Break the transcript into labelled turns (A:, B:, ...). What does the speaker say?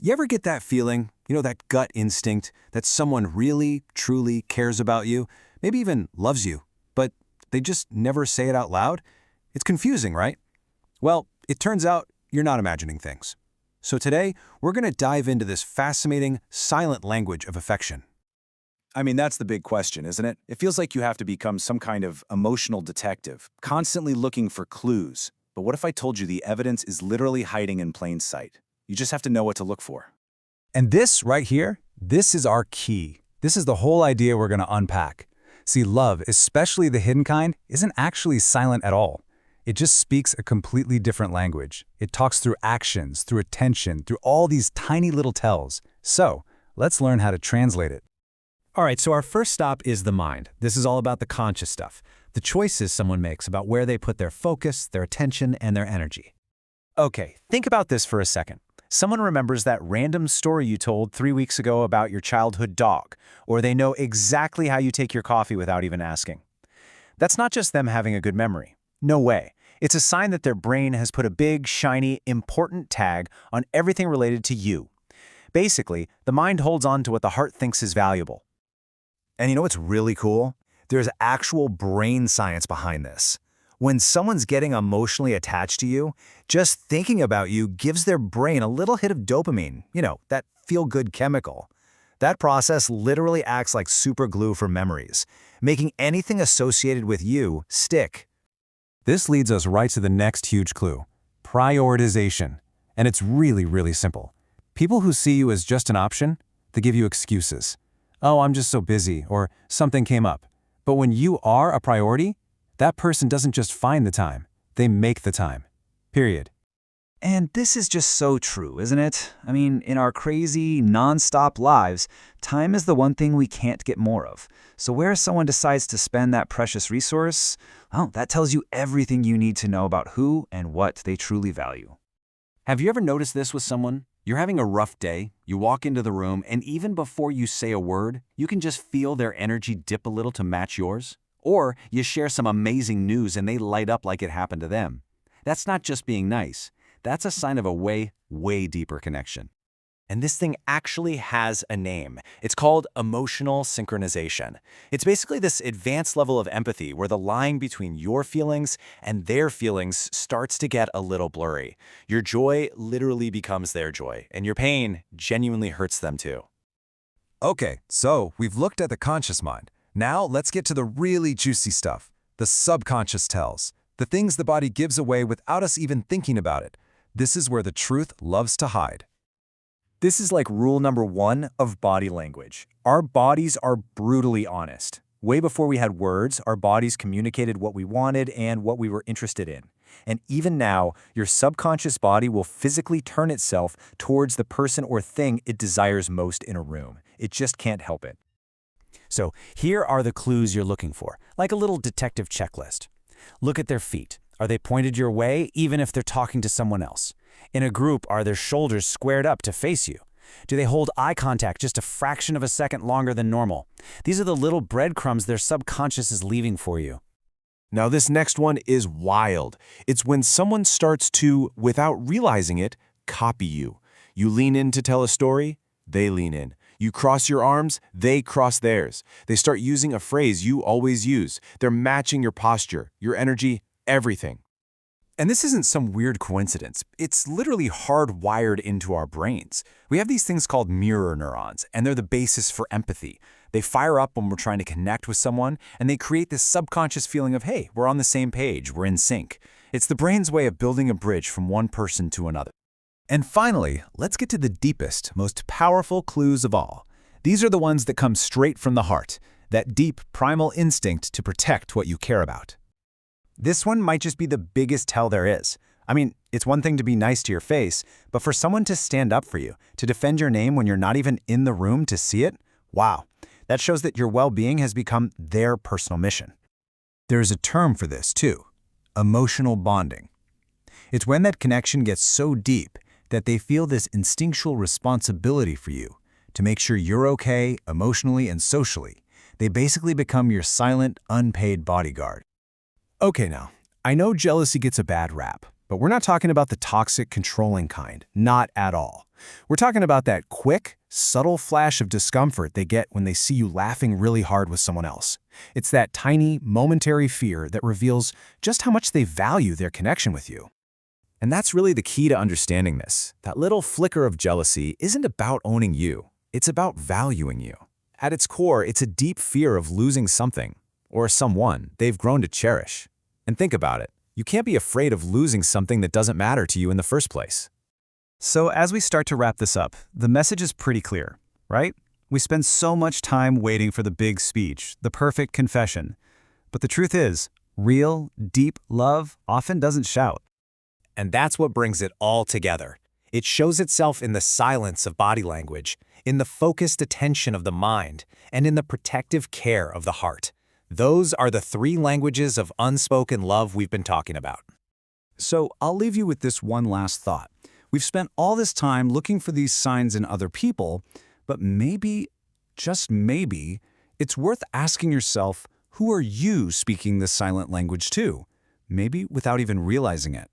A: You ever get that feeling, that gut instinct that someone really, truly cares about you, maybe even loves you, but they just never say it out loud? It's confusing, right? Well, it turns out you're not imagining things. So today, we're going to dive into this fascinating, silent language of affection.
B: I mean, that's the big question, isn't it? It feels like you have to become some kind of emotional detective, constantly looking for clues. But what if I told you the evidence is literally hiding in plain sight? You just have to know what to look for.
C: And this right here, this is our key. This is the whole idea we're going to unpack. See, love, especially the hidden kind, isn't actually silent at all. It just speaks a completely different language. It talks through actions, through attention, through all these tiny little tells. So, let's learn how to translate it.
D: All right, so our first stop is the mind. This is all about the conscious stuff, the choices someone makes about where they put their focus, their attention, and their energy. Okay, think about this for a second. Someone remembers that random story you told 3 weeks ago about your childhood dog, or they know exactly how you take your coffee without even asking. That's not just them having a good memory. No way. It's a sign that their brain has put a big, shiny, important tag on everything related to you. Basically, the mind holds on to what the heart thinks is valuable.
B: And you know what's really cool? There's actual brain science behind this. When someone's getting emotionally attached to you, just thinking about you gives their brain a little hit of dopamine, that feel-good chemical. That process literally acts like super glue for memories, making anything associated with you stick.
C: This leads us right to the next huge clue, prioritization. And it's really, really simple. People who see you as just an option, they give you excuses. Oh, I'm just so busy, or something came up. But when you are a priority, that person doesn't just find the time, they make the time. Period.
E: And this is just so true, isn't it? I mean, in our crazy, non-stop lives, time is the one thing we can't get more of. So where someone decides to spend that precious resource, well, that tells you everything you need to know about who and what they truly value.
A: Have you ever noticed this with someone? You're having a rough day, you walk into the room, and even before you say a word, you can just feel their energy dip a little to match yours? Or you share some amazing news and they light up like it happened to them. That's not just being nice. That's a sign of a way, way deeper connection.
D: And this thing actually has a name. It's called emotional synchronization. It's basically this advanced level of empathy where the line between your feelings and their feelings starts to get a little blurry. Your joy literally becomes their joy, and your pain genuinely hurts them too.
C: Okay, so we've looked at the conscious mind. Now let's get to the really juicy stuff, the subconscious tells, the things the body gives away without us even thinking about it. This is where the truth loves to hide.
B: This is like rule number 1 of body language. Our bodies are brutally honest. Way before we had words, our bodies communicated what we wanted and what we were interested in. And even now, your subconscious body will physically turn itself towards the person or thing it desires most in a room. It just can't help it.
D: So here are the clues you're looking for, like a little detective checklist. Look at their feet. Are they pointed your way, even if they're talking to someone else? In a group, are their shoulders squared up to face you? Do they hold eye contact just a fraction of a second longer than normal? These are the little breadcrumbs their subconscious is leaving for you.
A: Now this next one is wild. It's when someone starts to, without realizing it, copy you. You lean in to tell a story, they lean in. You cross your arms, they cross theirs. They start using a phrase you always use. They're matching your posture, your energy, everything.
C: And this isn't some weird coincidence. It's literally hardwired into our brains. We have these things called mirror neurons, and they're the basis for empathy. They fire up when we're trying to connect with someone, and they create this subconscious feeling of, hey, we're on the same page, we're in sync. It's the brain's way of building a bridge from one person to another. And finally, let's get to the deepest, most powerful clues of all. These are the ones that come straight from the heart, that deep, primal instinct to protect what you care about. This one might just be the biggest tell there is. I mean, it's one thing to be nice to your face, but for someone to stand up for you, to defend your name when you're not even in the room to see it, wow, that shows that your well-being has become their personal mission. There's a term for this too, emotional bonding. It's when that connection gets so deep that they feel this instinctual responsibility for you to make sure you're okay emotionally and socially. They basically become your silent, unpaid bodyguard. Okay now, I know jealousy gets a bad rap, but we're not talking about the toxic, controlling kind, not at all.
D: We're talking about that quick, subtle flash of discomfort they get when they see you laughing really hard with someone else. It's that tiny, momentary fear that reveals just how much they value their connection with you.
C: And that's really the key to understanding this. That little flicker of jealousy isn't about owning you. It's about valuing you. At its core, it's a deep fear of losing something, or someone they've grown to cherish. And think about it. You can't be afraid of losing something that doesn't matter to you in the first place.
E: So as we start to wrap this up, the message is pretty clear, right? We spend so much time waiting for the big speech, the perfect confession. But the truth is, real, deep love often doesn't shout.
C: And that's what brings it all together. It shows itself in the silence of body language, in the focused attention of the mind, and in the protective care of the heart. Those are the three languages of unspoken love we've been talking about.
D: So I'll leave you with this one last thought. We've spent all this time looking for these signs in other people, but maybe, just maybe, it's worth asking yourself, who are you speaking this silent language to? Maybe without even realizing it.